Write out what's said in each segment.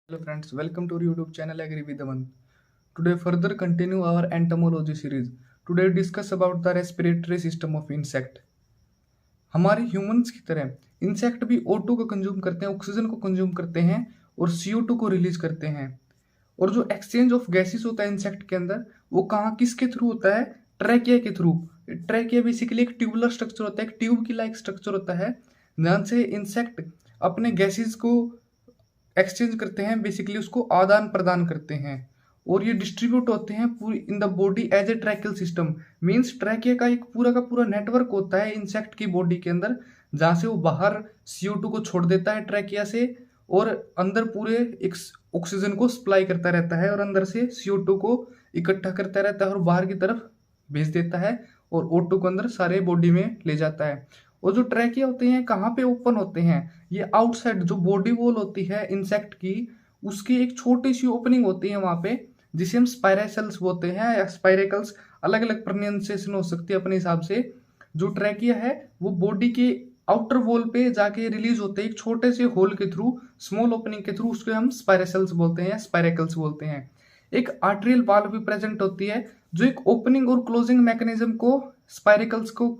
Hello friends, welcome to our YouTube channel Agree with Aman. Today further continue our entomology series. Today discuss about the respiratory system of insect. हमारे humans की तरह insect भी O2 को consume करते हैं, oxygen को consume करते हैं और CO2 को रिलीज करते हैं। और जो एक्सचेंज ऑफ गैसेस होता है इंसेक्ट के अंदर, वो कहाँ किसके थ्रू होता है? ट्रैकिया के थ्रू। ट्रैकिया बेसिकली एक ट्यूबुलर स्ट्रक्चर होता है, एक ट्यूब की लाइक स्ट्रक्चर होता है, जहाँ से इंसेक्ट अपने गैसेस को एक्सचेंज करते हैं, बेसिकली उसको आदान प्रदान करते हैं और ये डिस्ट्रीब्यूट होते हैं पूरी in the body as a tracheal system. Means trachea का एक पूरा का पूरा नेटवर्क होता है इंसेक्ट की बॉडी के अंदर, जहाँ से वो बाहर CO2 को छोड़ देता है ट्रैकिया से और अंदर पूरे एक ऑक्सीजन को सप्लाई करता रहता है और अंदर से CO2 को इकट्ठा करता रहता है और बाहर की तरफ भेज देता है और O2 को अंदर सारे बॉडी में ले जाता है। और जो ट्रैकिया होते हैं कहाँ पे ओपन होते हैं? ये आउटसाइड जो बॉडी वॉल होती है इंसेक्ट की, उसकी एक छोटी सी ओपनिंग होती है वहां पे, जिसे हम स्पाइरेसल्स बोलते हैं या स्पाइरेकल्स, अलग अलग प्रोनाउंसिएशन हो सकती है अपने हिसाब से। जो ट्रैकिया है वो बॉडी के आउटर वॉल पे जाके रिलीज होते हैं एक छोटे से होल के थ्रू, स्मॉल ओपनिंग के थ्रू, उसको हम स्पाइरेसल्स बोलते हैं या स्पाइरेकल्स बोलते हैं। एक आर्टेरियल वाल्व भी प्रेजेंट होती है जो एक ओपनिंग और क्लोजिंग मैकेनिज्म को, स्पाइरेकल्स को,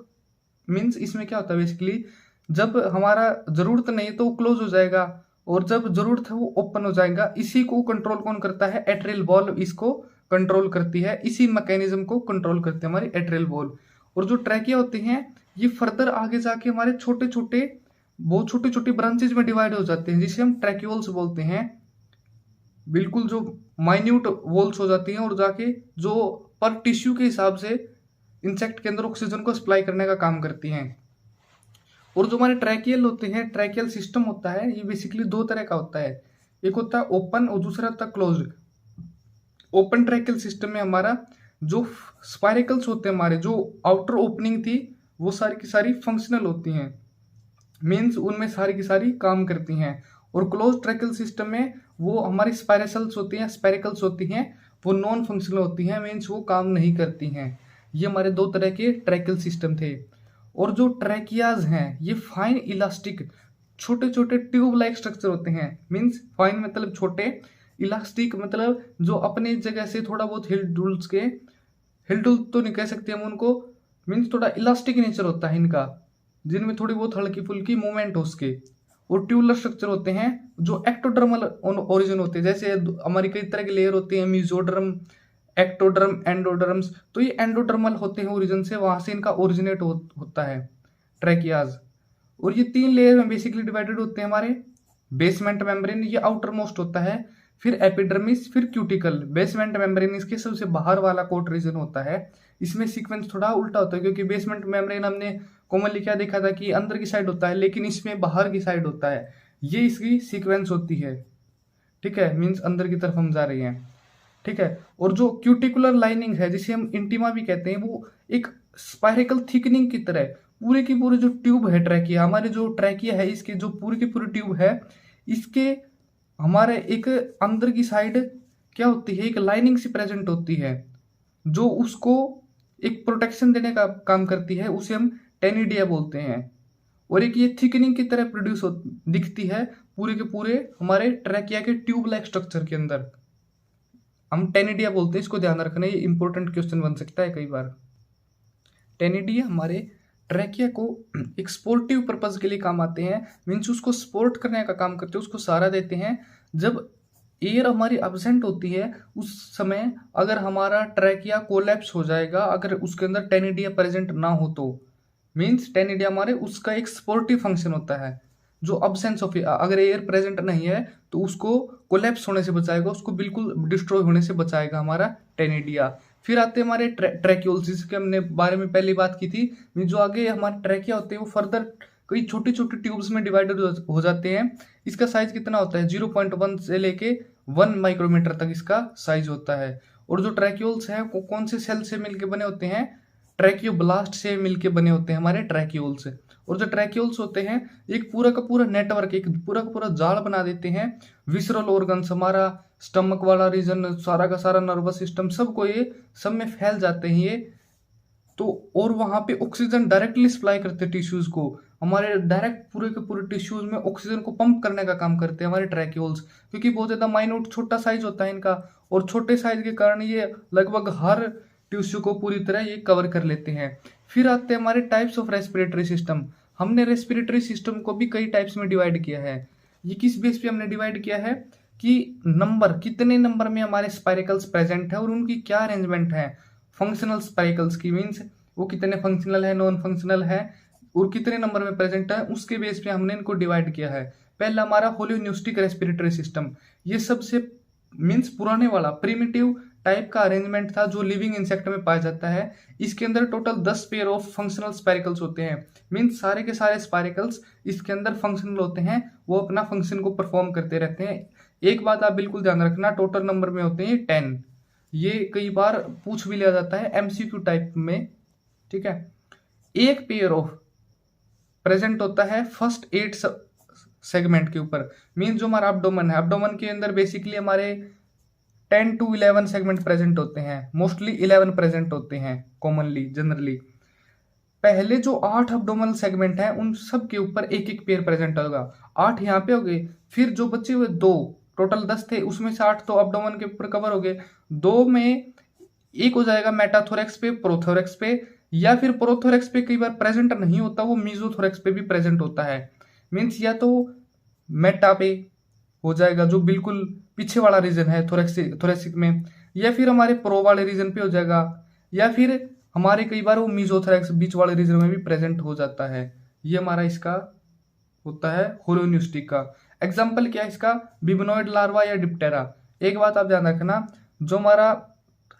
मीन्स इसमें क्या होता है बेसिकली, जब हमारा जरूरत नहीं तो वो क्लोज हो जाएगा और जब जरूरत है वो ओपन हो जाएगा। इसी को कंट्रोल कौन करता है? एट्रियल वॉल्व इसको कंट्रोल करती है, इसी मैकेनिज्म को कंट्रोल करती है हमारी एट्रियल वॉल्व। और जो ट्रैकिया होते हैं ये फर्दर आगे जाके हमारे छोटे छोटे, बहुत छोटी छोटी ब्रांचेज में डिवाइड हो जाते हैं, जिसे हम ट्रैक्यूल्स बोलते हैं। बिल्कुल जो माइन्यूट वॉल्स हो जाती हैं और जाके जो पर टिश्यू के हिसाब से इंसेक्ट के अंदर ऑक्सीजन को सप्लाई करने का काम करती हैं। और जो हमारे ट्रैकियल होते हैं, ट्रैकियल सिस्टम होता है, ये बेसिकली दो तरह का होता है, एक होता है ओपन और दूसरा होता है क्लोज। ओपन ट्रैकियल सिस्टम में हमारा जो स्पाइरेकल्स होते हैं, हमारे जो आउटर ओपनिंग थी वो सारी की सारी फंक्शनल होती हैं, मीन्स उनमें सारी की सारी काम करती हैं। और क्लोज ट्रैकियल सिस्टम में वो हमारी स्पाइरेसल्स होती हैं, स्पाइरेकल्स होती हैं, वो नॉन फंक्शनल होती हैं, मीन्स वो काम नहीं करती हैं। ये हमारे दो तरह के ट्रैकियल सिस्टम थे। और जो ट्रैकियाज हैं ये फाइन इलास्टिक छोटे छोटे ट्यूब लाइक स्ट्रक्चर होते हैं। मीन्स फाइन मतलब छोटे, इलास्टिक मतलब जो अपने जगह से थोड़ा बहुत हिल डुल तो नहीं कह सकते हम उनको, मीन्स थोड़ा इलास्टिक नेचर होता है इनका, जिनमें थोड़ी बहुत हल्की फुल्की मूवमेंट हो उसके। और ट्यूबुलर स्ट्रक्चर होते हैं जो एक्टोडर्मल ओरिजिन होते हैं, जैसे हमारी कई तरह के लेयर होते हैं, मीजोडर्म, एक्टोडर्म, एंडोडर्म्स। तो ये एंडोडर्मल होते हैं ओरिजिन से, वहां से इनका ओरिजिनेट होता है ट्रैकियाज। और ये तीन लेयर में बेसिकली डिवाइडेड होते हैं हमारे। बेसमेंट मेम्ब्रेन ये आउटर मोस्ट होता है, फिर एपिडर्मिस, फिर क्यूटिकल। बेसमेंट मेम्ब्रेन इसके सबसे बाहर वाला कोट रीजन होता है। इसमें सीक्वेंस थोड़ा उल्टा होता है, क्योंकि बेसमेंट मेम्ब्रेन हमने कॉमनली क्या देखा था कि अंदर की साइड होता है, लेकिन इसमें बाहर की साइड होता है। ये इसकी सीक्वेंस होती है, ठीक है, मीन्स अंदर की तरफ हम जा रहे हैं, ठीक है। और जो क्यूटिकुलर लाइनिंग है जिसे हम इंटीमा भी कहते हैं, वो एक स्पाइरेकल थिकनिंग की तरह पूरे की पूरी जो ट्यूब है ट्रैकिया, हमारे जो ट्रैकिया है इसके जो पूरी की पूरी ट्यूब है, इसके हमारे एक अंदर की साइड क्या होती है, एक लाइनिंग सी प्रेजेंट होती है जो उसको एक प्रोटेक्शन देने का काम करती है, उसे हम टेनिडिया बोलते हैं। और एक ये थिकनिंग की तरह प्रोड्यूस दिखती है पूरे के पूरे हमारे ट्रैकिया के ट्यूब लाइक स्ट्रक्चर के अंदर, हम टेनिडिया बोलते हैं। इसको ध्यान रखना, ये इंपॉर्टेंट क्वेश्चन बन सकता है कई बार। टेनिडिया हमारे ट्रैकिया को एक स्पोर्टिव पर्पज के लिए काम आते हैं, मीन्स उसको सपोर्ट करने का काम करते हैं, उसको सहारा देते हैं। जब एयर हमारी एब्सेंट होती है उस समय अगर हमारा ट्रैकिया कोलैप्स हो जाएगा, अगर उसके अंदर टेनिडिया प्रेजेंट ना हो तो, मीन्स टेनिडिया हमारे उसका एक सपोर्टिव फंक्शन होता है, जो अब्सेंस ऑफ अगर एयर प्रेजेंट नहीं है तो उसको कोलैप्स होने से बचाएगा, उसको बिल्कुल डिस्ट्रॉय होने से बचाएगा हमारा टेनिडिया। फिर आते हैं हमारे ट्रैक्यूल्स, जिसके हमने बारे में पहली बात की थी। जो आगे हमारे ट्रैकिया होते हैं वो फर्दर कई छोटी छोटी ट्यूब्स में डिवाइडेड हो जाते हैं। इसका साइज कितना होता है? 0.1 से लेके 1 माइक्रोमीटर तक इसका साइज होता है। और जो ट्रैक्यूल्स हैं वो कौन से सेल से मिलकर बने होते हैं? ट्रैकियोब्लास्ट से मिलके बने होते हैं हमारे ट्रैक्यूल्स। और जो ट्रैक्यूल्स होते हैं एक पूरा का पूरा नेटवर्क, एक पूरा का पूरा जाल बना देते हैं। विसरल ऑर्गन्स, हमारा स्टमक वाला रीजन, सारा का सारा नर्वस सिस्टम, सबको ये सब में फैल जाते हैं ये तो और वहाँ पे ऑक्सीजन डायरेक्टली सप्लाई करते हैं टिश्यूज को, हमारे डायरेक्ट पूरे के पूरे टिश्यूज में ऑक्सीजन को पंप करने का काम करते हैं हमारे ट्रैक्यूल्स, क्योंकि बहुत ज़्यादा माइन्यूट छोटा साइज होता है इनका, और छोटे साइज के कारण ये लगभग हर टिश्यू को पूरी तरह ये कवर कर लेते हैं। फिर आते हैं हमारे टाइप्स ऑफ रेस्पिरेटरी सिस्टम। हमने रेस्पिरेटरी सिस्टम को भी कई टाइप्स में डिवाइड किया है। ये किस बेस पे हमने डिवाइड किया है कि नंबर, कितने नंबर में हमारे स्पाइरिकल्स प्रेजेंट है और उनकी क्या अरेंजमेंट है। फंक्शनल स्पाइरिकल्स की मीन्स वो कितने फंक्शनल है, नॉन फंक्शनल है और कितने नंबर में प्रेजेंट है, उसके बेस पे हमने इनको डिवाइड किया है। पहला हमारा होलोन्यूस्टिक रेस्पिरेटरी सिस्टम, ये सबसे मीन्स पुराने वाला प्रिमिटिव टाइप का अरेंजमेंट था जो लिविंग इंसेक्ट में पाया जाता है। इसके अंदर total 10 pair of functional spiracles होते हैं, मीन्स सारे के सारे स्पाइरिकल्स इसके अंदर फंक्शनल होते हैं, वो अपना फंक्शन को परफॉर्म करते रहते हैं। एक बात आप बिल्कुल ध्यान रखना, टोटल नंबर में होते हैं 10। ये कई बार पूछ भी लिया जाता है एमसीक्यू टाइप में, ठीक है। एक पेयर ऑफ प्रेजेंट होता है फर्स्ट 8 सेगमेंट के ऊपर, मीन्स जो हमारा एब्डोमेन है, एब्डोमेन के अंदर बेसिकली हमारे 10 to 11 सेगमेंट प्रेजेंट होते हैं, मोस्टली 11 प्रेजेंट होते हैं कॉमनली जनरली। पहले जो 8 एब्डोमिनल सेगमेंट हैं उन सब के ऊपर एक एक पेयर प्रेजेंट होगा, 8 यहाँ पे हो गए। फिर जो बचे हुए 2, टोटल 10 थे, उसमें से 8 तो एब्डोमेन के ऊपर कवर हो गए, 2 में एक हो जाएगा मेटाथोरेक्स पे, प्रोथोरेक्स पे, या फिर प्रोथोरेक्स पे कई बार प्रेजेंट नहीं होता, वो मीजोथोरेक्स पे भी प्रेजेंट होता है। मीन्स या तो मेटा पे हो जाएगा जो बिल्कुल पीछे वाला रीजन है थोरेसिक में, या फिर हमारे प्रो वाले रीजन पे हो जाएगा, या फिर हमारे कई बार वो मीजोथोरेक्स बीच वाले रीजन में भी प्रेजेंट हो जाता है। ये हमारा इसका होता है होलोन्यूस्टिक का। एग्जाम्पल क्या है इसका, बिबनोइड लार्वा या डिप्टेरा। एक बात आप ध्यान रखना, जो हमारा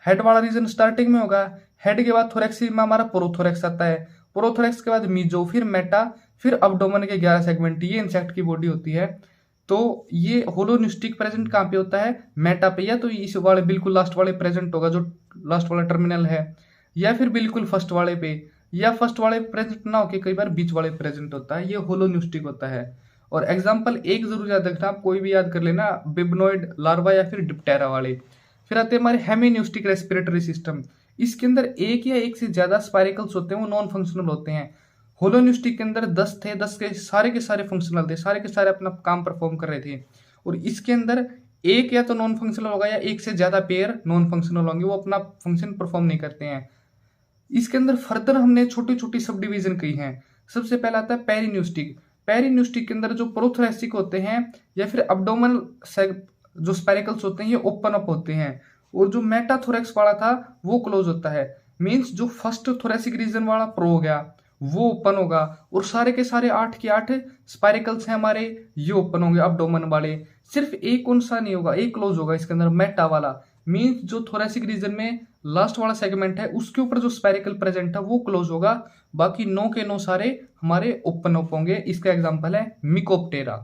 हेड वाला रीजन स्टार्टिंग में होगा, हेड के बाद थोरेक्स में हमारा प्रोथोरेक्स आता है, प्रोथोरेक्स के बाद मीजो, फिर मेटा, फिर अब्डोमेन के 11 सेगमेंट, ये इंसेक्ट की बॉडी होती है। तो ये होलोन्यूस्टिक प्रेजेंट कहाँ पे होता है, मेटा पे, या तो इस वाले बिल्कुल लास्ट वाले प्रेजेंट होगा जो लास्ट वाला टर्मिनल है, या फिर बिल्कुल फर्स्ट वाले पे, या फर्स्ट वाले प्रेजेंट ना होके कई बार बीच वाले प्रेजेंट होता है, ये होलोन्यूस्टिक होता है। और एग्जाम्पल एक जरूर याद रखना, आप कोई भी याद कर लेना, बिबनोइड लार्वा या फिर डिप्टेरा वाले। फिर आते हैं हमारे हेमीन्यूस्टिक रेस्पिरेटरी सिस्टम। इसके अंदर एक या एक से ज्यादा स्पाइरिकल्स होते हैं, वो नॉन फंक्शनल होते हैं। होलोन्यूस्टिक के अंदर 10 थे, 10 के सारे फंक्शनल थे, सारे के सारे अपना काम परफॉर्म कर रहे थे। और इसके अंदर एक या तो नॉन फंक्शनल होगा या एक से ज्यादा पेयर नॉन फंक्शनल होंगे, वो अपना फंक्शन परफॉर्म नहीं करते हैं। इसके अंदर फर्दर हमने छोटी छोटी सब डिवीजन की हैं। सबसे पहला आता है पेरिन्यूस्टिक। पेरिन्यूस्टिक के अंदर जो प्रोथोरेसिक होते हैं या फिर अब्डोमिनल जो स्पाइरिकल्स होते हैं ये ओपन अप होते हैं, और जो मेटाथोरेक्स वाला था वो क्लोज होता है। मीन्स जो फर्स्ट थोरेसिक रीजन वाला प्रो हो गया वो ओपन होगा, और सारे के सारे 8 के 8 स्पाइरिकल्स हैं हमारे, ये ओपन होंगे अब्डोमेन वाले। सिर्फ एक कौन सा नहीं होगा, एक क्लोज होगा इसके अंदर, मेटा वाला। मीन्स जो थोरेसिक रीजन में लास्ट वाला सेगमेंट है उसके ऊपर जो स्पाइरिकल प्रेजेंट है वो क्लोज होगा, बाकी 9 के 9 सारे हमारे ओपन अप होंगे। इसका एग्जांपल है मिकोप्टेरा।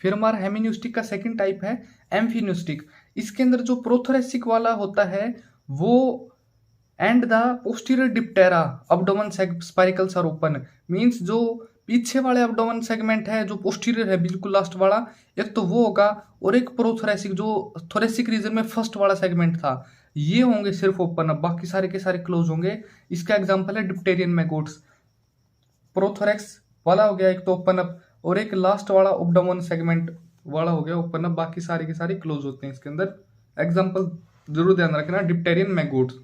फिर हमारा हेमिन्यूस्टिक का सेकंड टाइप है एम्फिन्यूस्टिक। इसके अंदर जो प्रोथोरेसिक वाला होता है वो and the posterior diptera abdomen spiracles are open. Means जो पीछे वाले अब्डोमेन सेगमेंट है जो पोस्टीरियर है बिल्कुल लास्ट वाला, एक तो वो होगा, और एक प्रोथोरेसिक जो थोरेसिक रीजन में फर्स्ट वाला सेगमेंट था, ये होंगे सिर्फ ओपन अप, बाकी सारे के सारे क्लोज होंगे। इसका एग्जांपल है डिप्टेरियन मैगोट्स। प्रोथोरेक्स वाला हो गया एक तो ओपन अप, और एक लास्ट वाला अब्डोमेन सेगमेंट वाला हो गया ओपन अप, बाकी सारे के सारे क्लोज होते हैं इसके अंदर। एग्जांपल जरूर ध्यान रखना, डिप्टेरियन मैगोट्स।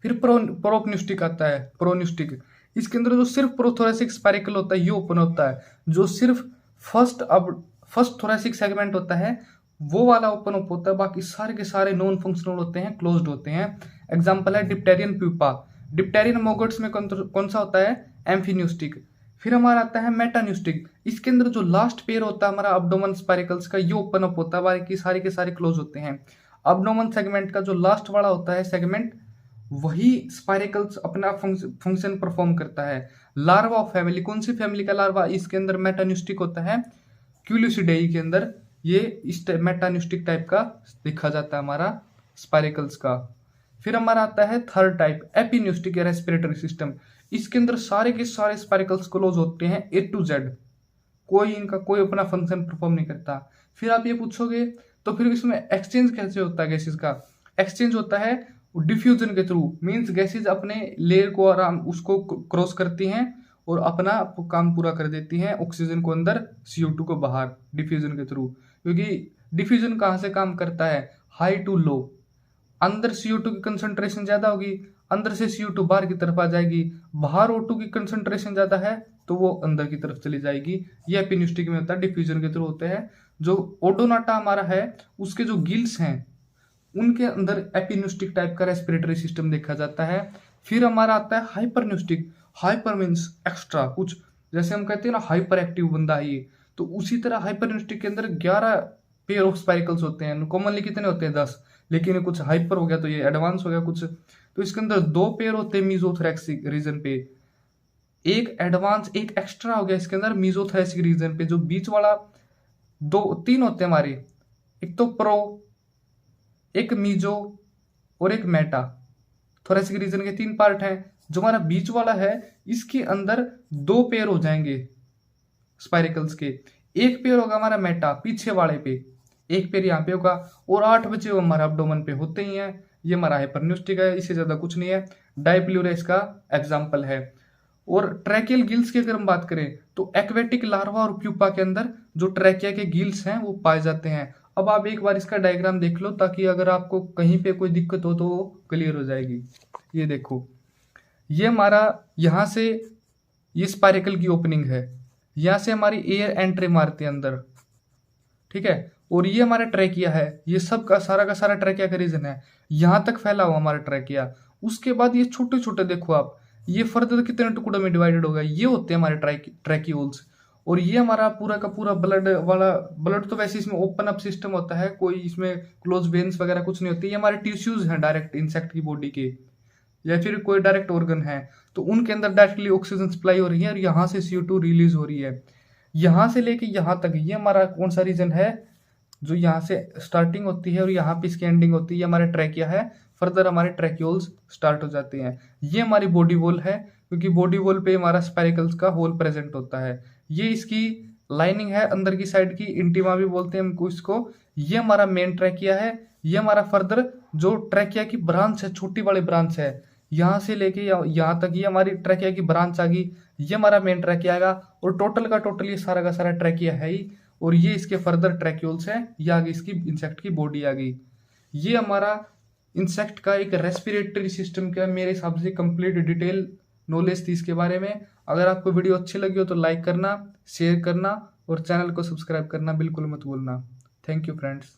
फिर प्रोपन्यूस्टिक आता है, प्रोन्यूस्टिक। इसके अंदर जो सिर्फ प्रोथोरेसिक स्पाइरिकल होता है ये ओपन होता है, जो सिर्फ फर्स्ट थोरेसिक सेगमेंट होता है वो वाला ओपन अप होता है, बाकी सारे के सारे नॉन फंक्शनल होते हैं, क्लोज्ड होते हैं। एग्जांपल है डिप्टेरियन प्यूपा। डिप्टेरियन मैगोट्स में कौन सा होता है, एम्फिन्यूस्टिक। फिर हमारा आता है मेटान्यूस्टिक। इसके अंदर जो लास्ट पेयर होता है हमारा अब्डोमेन स्पाइरिकल्स का, ये ओपन अप होता है, बाकी सारे के सारे क्लोज होते हैं। अब्डोमेन सेगमेंट का जो लास्ट वाला होता है सेगमेंट, वही स्पाइरिकल्स अपना फंक्शन परफॉर्म करता है। लार्वा ऑफ फैमिली, कौन सी फैमिली का लार्वा, इसके अंदर मेटान्यूस्टिक होता है, क्यूलिसिडेई के अंदर ये इस मेटान्यूस्टिक टाइप का देखा जाता है हमारा स्पाइरिकल्स का। फिर हमारा आता है थर्ड टाइप एपिन्यूस्टिक या रेस्पिरेटरी सिस्टम। इसके अंदर सारे के सारे स्पाइरिकल्स क्लोज होते हैं A to Z, कोई अपना फंक्शन परफॉर्म नहीं करता। फिर आप ये पूछोगे तो फिर इसमें एक्सचेंज कैसे होता है गैसेस का। एक्सचेंज होता है डिफ्यूजन के थ्रू मीन्स गैसेज अपने लेयर को आराम उसको क्रॉस करती हैं और अपना काम पूरा कर देती हैं, ऑक्सीजन को अंदर CO2 को बाहर, डिफ्यूजन के थ्रू। क्योंकि डिफ्यूजन कहाँ से काम करता है, हाई टू लो। अंदर CO2 की कंसंट्रेशन ज्यादा होगी, अंदर से CO2 बाहर की तरफ आ जाएगी, बाहर O2 की कंसंट्रेशन ज्यादा है तो वो अंदर की तरफ चली जाएगी। ये एपिन्यूस्टिक में होता है, डिफ्यूजन के थ्रू होते हैं। जो ओडोनाटा हमारा है उसके जो गिल्स हैं उनके अंदर एपिन्यूस्टिक टाइप का रेस्पिरेटरी सिस्टम देखा जाता है। फिर हमारा आता है हाइपरन्यूस्टिक। हाइपर मीन्स एक्स्ट्रा कुछ, जैसे हम कहते हैं ना हाइपर एक्टिव बंदा है ये, तो उसी तरह हाइपरन्यूस्टिक के अंदर 11 पेयर ऑफ स्पाइकल्स होते हैं। कॉमनली कितने होते हैं, 10, लेकिन ये कुछ हाइपर हो गया तो ये एडवांस हो गया कुछ। तो इसके अंदर 2 पेयर होते हैं मीजोथोरैक्सिक रीजन पे, एक एडवांस एक एक्स्ट्रा हो गया इसके अंदर मीजोथोरैसिक रीजन पे। जो बीच वाला 3 होते हैं हमारे, एक तो प्रो, एक मीजो और एक मेटा। थोरैसिक रीजन के 3 पार्ट हैं। जो हमारा बीच वाला है इसके अंदर 2 पेयर हो जाएंगे स्पाइरिकल्स के। एक पेयर होगा हमारा मेटा पीछे वाले पे, एक पेयर यहाँ पे होगा, और 8 बचे वो हमारे एब्डोमेन पे होते ही हैं। ये हमारा हाइपरन्यूस्टिक है, इससे ज्यादा कुछ नहीं है। डायप्लूरा इसका एग्जाम्पल है। और ट्रैकियल गिल्स की अगर हम बात करें तो एक्वेटिक लार्वा और प्यूपा के अंदर जो ट्रैकिया के गिल्स हैं वो पाए जाते हैं। अब आप एक बार इसका डायग्राम देख लो ताकि अगर आपको कहीं पे कोई दिक्कत हो तो वो क्लियर हो जाएगी। ये देखो, ये हमारा यहाँ से ये स्पाइरिकल की ओपनिंग है, यहाँ से हमारी एयर एंट्री मारती है अंदर, ठीक है। और ये हमारा ट्रैकिया है, ये सब का सारा ट्रैकिया का रीजन है, यहाँ तक फैला हुआ हमारा ट्रैकिया। उसके बाद ये छोटे छोटे देखो आप, ये फर्दर कितने टुकड़ों में डिवाइडेड हो गया, ये होते हैं हमारे ट्रैकियोल्स। और ये हमारा पूरा का पूरा ब्लड वाला, ब्लड तो वैसे इसमें ओपन अप सिस्टम होता है, कोई इसमें क्लोज वेन्स वगैरह कुछ नहीं होती। ये हमारे टिश्यूज हैं डायरेक्ट इंसेक्ट की बॉडी के, या फिर कोई डायरेक्ट ऑर्गन है तो उनके अंदर डायरेक्टली ऑक्सीजन सप्लाई हो रही है और यहाँ से CO2 रिलीज हो रही है। यहाँ से लेके यहाँ तक ये हमारा कौन सा रीजन है, जो यहाँ से स्टार्टिंग होती है और यहाँ पे इसकी एंडिंग होती है, ये हमारा ट्रैकिया है। फर्दर हमारे ट्रैक्यूल्स स्टार्ट हो जाते हैं। ये हमारी बॉडी वॉल है, क्योंकि बॉडी वॉल पे हमारा स्पाइरिकल्स का होल प्रेजेंट होता है। ये इसकी लाइनिंग है अंदर की साइड की, इंटीमा भी बोलते हैं हमको इसको। ये हमारा मेन ट्रैकिया है। ये हमारा फर्दर जो ट्रैकिया की ब्रांच है, छोटी वाली ब्रांच है, यहाँ से लेके यहाँ तक ये हमारी ट्रैकिया की ब्रांच आ गई। ये हमारा मेन ट्रैकिया आएगा और टोटल का टोटल ये सारा का सारा ट्रैकिया है ही। और ये इसके फर्दर ट्रैक्यूल्स है, ये आगे इसकी इंसेक्ट की बॉडी आ गई। ये हमारा इंसेक्ट का एक रेस्पिरेटरी सिस्टम का मेरे हिसाब से कंप्लीट डिटेल नॉलेज थी इसके बारे में। अगर आपको वीडियो अच्छी लगी हो तो लाइक करना, शेयर करना और चैनल को सब्सक्राइब करना बिल्कुल मत भूलना। Thank you friends.